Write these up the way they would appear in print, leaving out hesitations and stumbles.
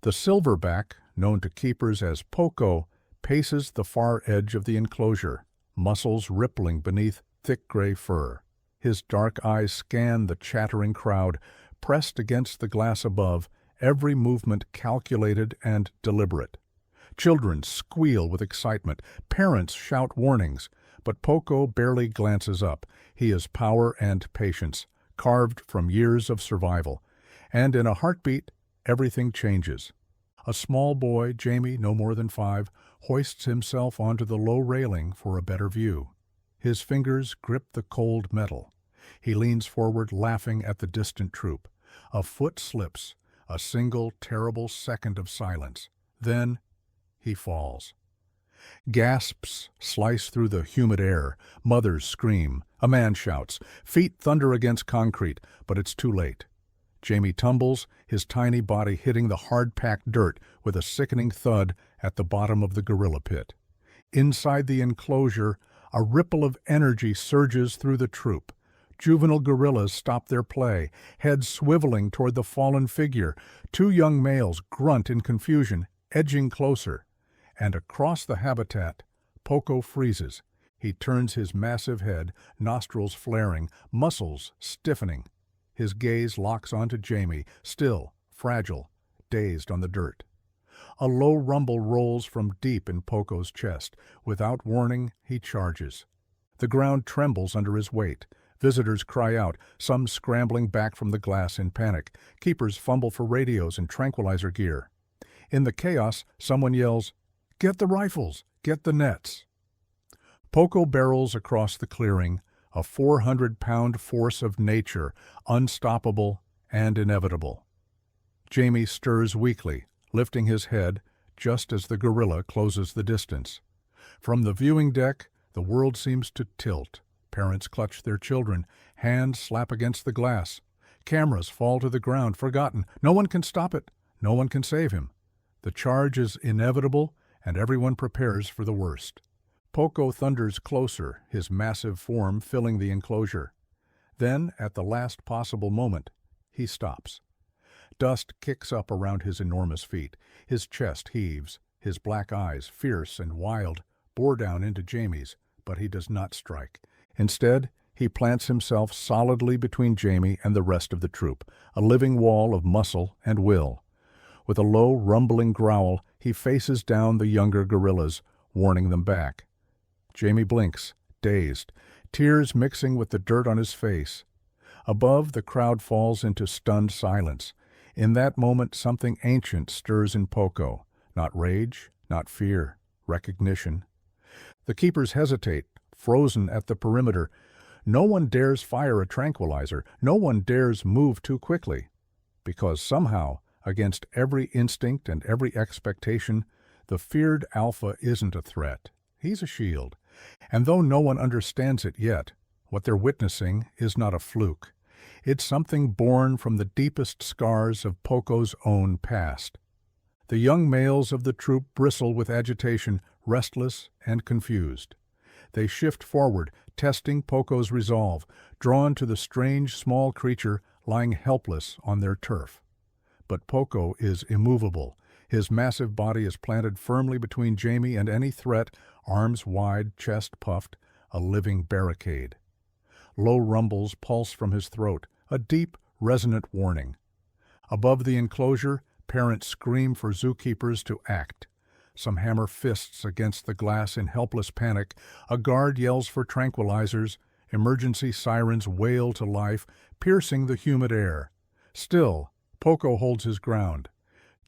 The silverback, known to keepers as Poco, paces the far edge of the enclosure, muscles rippling beneath thick gray fur. His dark eyes scan the chattering crowd, pressed against the glass above, every movement calculated and deliberate. Children squeal with excitement, parents shout warnings, but Poco barely glances up. He is power and patience, carved from years of survival. And in a heartbeat, everything changes. A small boy, Jaime, no more than 5, hoists himself onto the low railing for a better view. His fingers grip the cold metal. He leans forward, laughing at the distant troop. A foot slips, a single terrible second of silence. Then he falls. Gasps slice through the humid air. Mothers scream. A man shouts. Feet thunder against concrete, but it's too late. Jaime tumbles, his tiny body hitting the hard-packed dirt with a sickening thud at the bottom of the gorilla pit. Inside the enclosure, a ripple of energy surges through the troop. Juvenile gorillas stop their play, heads swiveling toward the fallen figure. 2 young males grunt in confusion, edging closer. And across the habitat, Poco freezes. He turns his massive head, nostrils flaring, muscles stiffening. His gaze locks onto Jaime, still, fragile, dazed on the dirt. A low rumble rolls from deep in Poco's chest. Without warning, he charges. The ground trembles under his weight. Visitors cry out, some scrambling back from the glass in panic. Keepers fumble for radios and tranquilizer gear. In the chaos, someone yells, "Get the rifles! Get the nets!" Poco barrels across the clearing, a 400-pound force of nature, unstoppable and inevitable. Jaime stirs weakly, lifting his head just as the gorilla closes the distance. From the viewing deck, the world seems to tilt. Parents clutch their children, hands slap against the glass. Cameras fall to the ground, forgotten. No one can stop it. No one can save him. The charge is inevitable, and everyone prepares for the worst. Poco thunders closer, his massive form filling the enclosure. Then, at the last possible moment, he stops. Dust kicks up around his enormous feet. His chest heaves. His black eyes, fierce and wild, bore down into Jaime's, but he does not strike. Instead, he plants himself solidly between Jaime and the rest of the troop, a living wall of muscle and will. With a low, rumbling growl, he faces down the younger gorillas, warning them back. Jaime blinks, dazed, tears mixing with the dirt on his face. Above, the crowd falls into stunned silence. In that moment, something ancient stirs in Poco. Not rage, not fear, recognition. The keepers hesitate, frozen at the perimeter. No one dares fire a tranquilizer. No one dares move too quickly. Because somehow, against every instinct and every expectation, the feared alpha isn't a threat. He's a shield. And though no one understands it yet, what they're witnessing is not a fluke. It's something born from the deepest scars of Poco's own past. The young males of the troop bristle with agitation, restless and confused. They shift forward, testing Poco's resolve, drawn to the strange small creature lying helpless on their turf. But Poco is immovable. His massive body is planted firmly between Jaime and any threat, arms wide, chest puffed, a living barricade. Low rumbles pulse from his throat, a deep, resonant warning. Above the enclosure, parents scream for zookeepers to act. Some hammer fists against the glass in helpless panic. A guard yells for tranquilizers. Emergency sirens wail to life, piercing the humid air. Still, Poco holds his ground.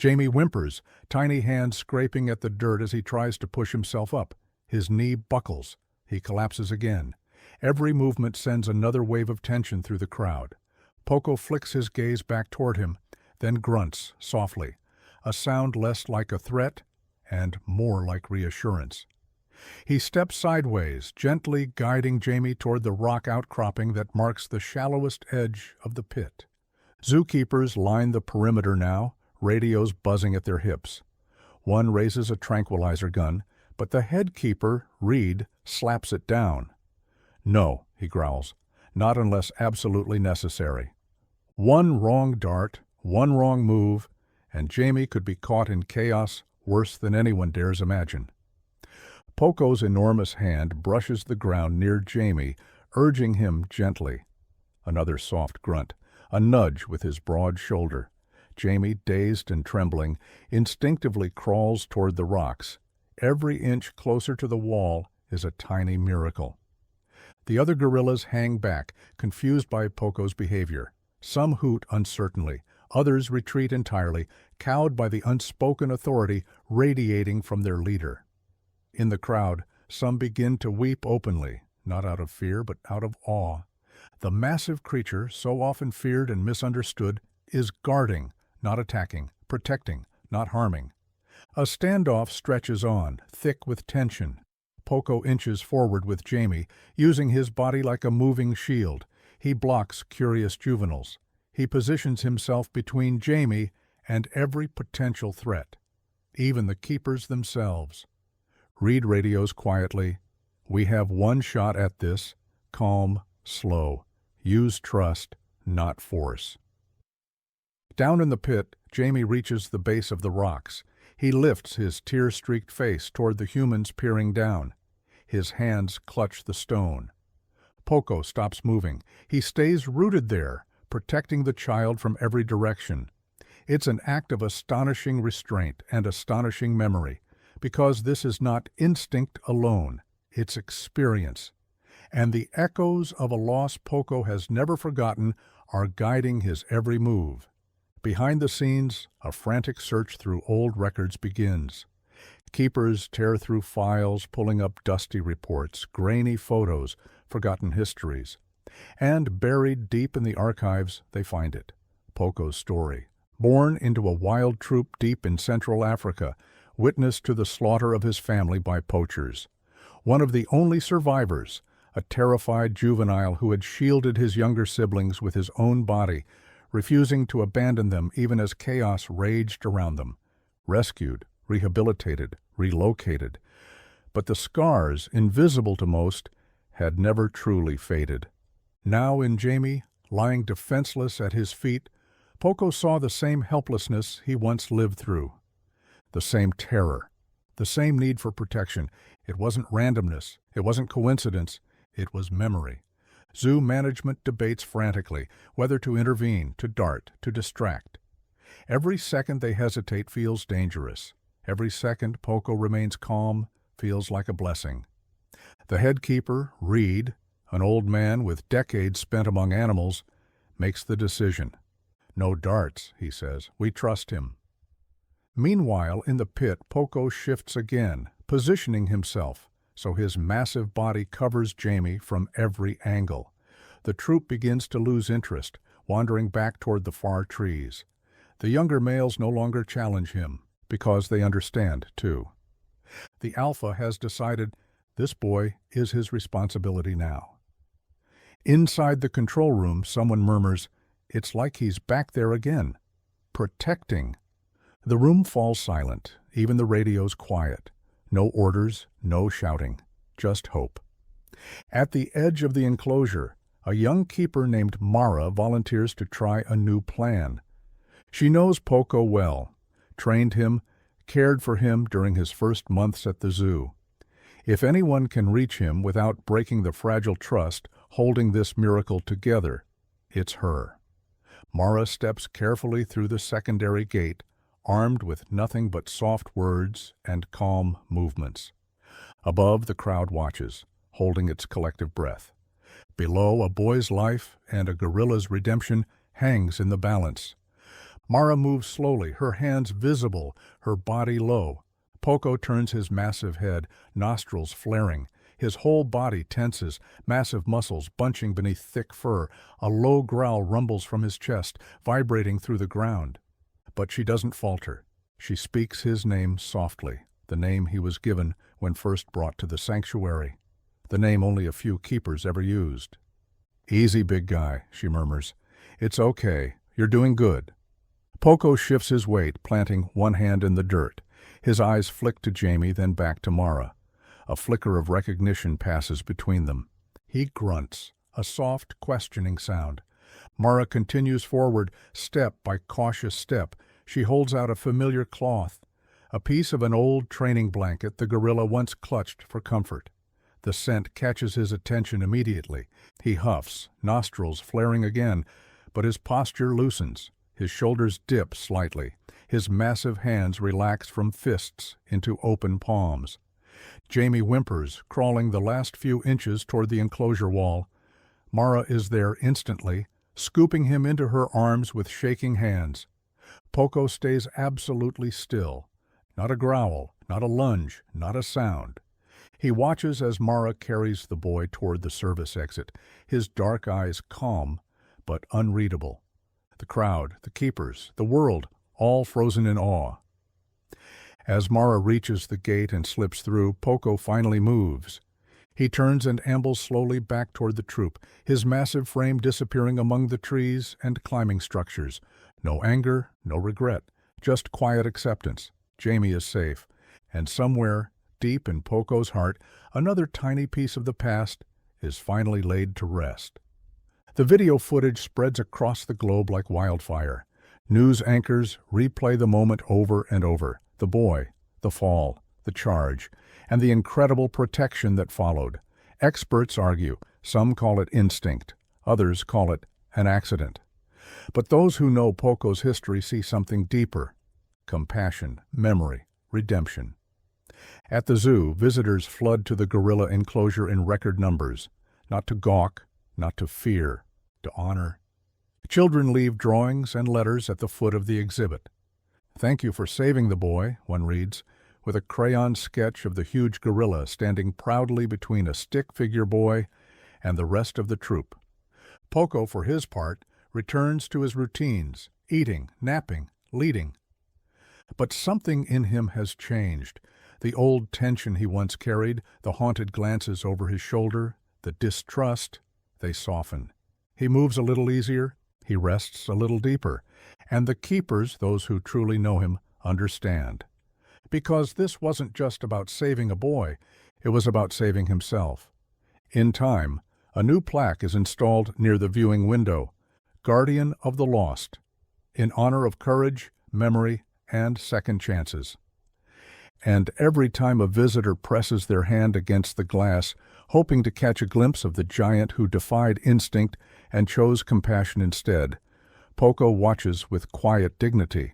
Jaime whimpers, tiny hands scraping at the dirt as he tries to push himself up. His knee buckles. He collapses again. Every movement sends another wave of tension through the crowd. Poco flicks his gaze back toward him, then grunts softly, a sound less like a threat and more like reassurance. He steps sideways, gently guiding Jaime toward the rock outcropping that marks the shallowest edge of the pit. Zookeepers line the perimeter now, radios buzzing at their hips. One raises a tranquilizer gun, but the head keeper, Reed, slaps it down. "No," he growls, "not unless absolutely necessary. One wrong dart, one wrong move, and Jaime could be caught in chaos worse than anyone dares imagine. Poco's enormous hand brushes the ground near Jaime, urging him gently. Another soft grunt, a nudge with his broad shoulder. Jaime, dazed and trembling, instinctively crawls toward the rocks. Every inch closer to the wall is a tiny miracle. The other gorillas hang back, confused by Poco's behavior. Some hoot uncertainly, others retreat entirely, cowed by the unspoken authority radiating from their leader. In the crowd, some begin to weep openly, not out of fear but out of awe. The massive creature, so often feared and misunderstood, is guarding, not attacking, protecting, not harming. A standoff stretches on, thick with tension. Poco inches forward with Jaime, using his body like a moving shield. He blocks curious juveniles. He positions himself between Jaime and every potential threat, even the keepers themselves. Reed radios quietly. We have one shot at this. Calm, slow. Use trust, not force. Down in the pit, Jaime reaches the base of the rocks. He lifts his tear-streaked face toward the humans peering down. His hands clutch the stone. Poco stops moving. He stays rooted there, protecting the child from every direction. It's an act of astonishing restraint and astonishing memory, because this is not instinct alone, it's experience. And the echoes of a loss Poco has never forgotten are guiding his every move. Behind the scenes, a frantic search through old records begins. Keepers tear through files, pulling up dusty reports, grainy photos, forgotten histories. And buried deep in the archives, they find it. Poco's story. Born into a wild troop deep in Central Africa, witness to the slaughter of his family by poachers. One of the only survivors, a terrified juvenile who had shielded his younger siblings with his own body, refusing to abandon them even as chaos raged around them. Rescued, rehabilitated, relocated. But the scars, invisible to most, had never truly faded. Now in Jaime, lying defenseless at his feet, Poco saw the same helplessness he once lived through. The same terror, the same need for protection. It wasn't randomness, it wasn't coincidence, it was memory. Zoo management debates frantically whether to intervene, to dart, to distract. Every second they hesitate feels dangerous. Every second Poco remains calm feels like a blessing. The head keeper, Reed, an old man with decades spent among animals, makes the decision. No darts, he says. We trust him. Meanwhile, in the pit, Poco shifts again, positioning himself so his massive body covers Jaime from every angle. The troop begins to lose interest, wandering back toward the far trees. The younger males no longer challenge him, because they understand, too. The alpha has decided this boy is his responsibility now. Inside the control room, someone murmurs, "It's like he's back there again, protecting." The room falls silent, even the radio's quiet. No orders, no shouting, just hope. At the edge of the enclosure, a young keeper named Mara volunteers to try a new plan. She knows Poco well, trained him, cared for him during his first months at the zoo. If anyone can reach him without breaking the fragile trust holding this miracle together, it's her. Mara steps carefully through the secondary gate, armed with nothing but soft words and calm movements. Above, the crowd watches, holding its collective breath. Below, a boy's life and a gorilla's redemption hangs in the balance. Mara moves slowly, her hands visible, her body low. Poco turns his massive head, nostrils flaring. His whole body tenses, massive muscles bunching beneath thick fur. A low growl rumbles from his chest, vibrating through the ground. But she doesn't falter. She speaks his name softly, the name he was given when first brought to the sanctuary, the name only a few keepers ever used. "Easy, big guy," she murmurs. "It's okay. You're doing good." Poco shifts his weight, planting one hand in the dirt. His eyes flick to Jaime, then back to Mara. A flicker of recognition passes between them. He grunts, a soft, questioning sound. Mara continues forward, step by cautious step, She holds out a familiar cloth, a piece of an old training blanket the gorilla once clutched for comfort. The scent catches his attention immediately. He huffs, nostrils flaring again, but his posture loosens. His shoulders dip slightly. His massive hands relax from fists into open palms. Jaime whimpers, crawling the last few inches toward the enclosure wall. Mara is there instantly, scooping him into her arms with shaking hands. Poco stays absolutely still. Not a growl, not a lunge, not a sound. He watches as Mara carries the boy toward the service exit, his dark eyes calm but unreadable. The crowd, the keepers, the world, all frozen in awe. As Mara reaches the gate and slips through, Poco finally moves. He turns and ambles slowly back toward the troop, his massive frame disappearing among the trees and climbing structures. No anger, no regret, just quiet acceptance. Jaime is safe, and somewhere, deep in Poco's heart, another tiny piece of the past is finally laid to rest. The video footage spreads across the globe like wildfire. News anchors replay the moment over and over. The boy, the fall, the charge, and the incredible protection that followed. Experts argue, some call it instinct, others call it an accident. But those who know Poco's history see something deeper: compassion, memory, redemption. At the zoo, visitors flood to the gorilla enclosure in record numbers, not to gawk, not to fear, to honor. Children leave drawings and letters at the foot of the exhibit. "Thank you for saving the boy," one reads, with a crayon sketch of the huge gorilla standing proudly between a stick figure boy and the rest of the troop. Poco, for his part, returns to his routines, eating, napping, leading. But something in him has changed. The old tension he once carried, the haunted glances over his shoulder, the distrust, they soften. He moves a little easier, he rests a little deeper, and the keepers, those who truly know him, understand. Because this wasn't just about saving a boy, it was about saving himself. In time, a new plaque is installed near the viewing window, "Guardian of the Lost," in honor of courage, memory, and second chances. And every time a visitor presses their hand against the glass, hoping to catch a glimpse of the giant who defied instinct and chose compassion instead, Poco watches with quiet dignity,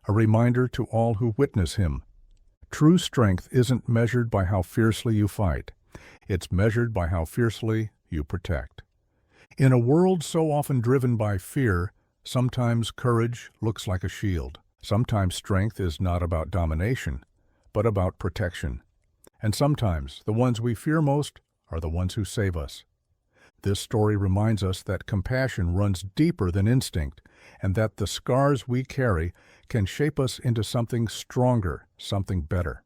a reminder to all who witness him. True strength isn't measured by how fiercely you fight. It's measured by how fiercely you protect. In a world so often driven by fear, sometimes courage looks like a shield. Sometimes strength is not about domination, but about protection. And sometimes the ones we fear most are the ones who save us. This story reminds us that compassion runs deeper than instinct, and that the scars we carry can shape us into something stronger, something better.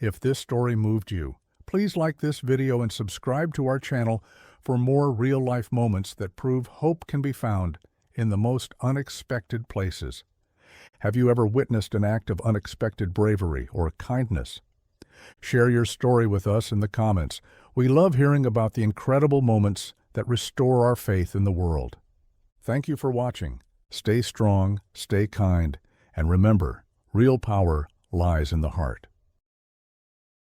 If this story moved you, please like this video and subscribe to our channel for more real-life moments that prove hope can be found in the most unexpected places. Have you ever witnessed an act of unexpected bravery or kindness? Share your story with us in the comments. We love hearing about the incredible moments that restore our faith in the world. Thank you for watching. Stay strong, stay kind, and remember, real power lies in the heart.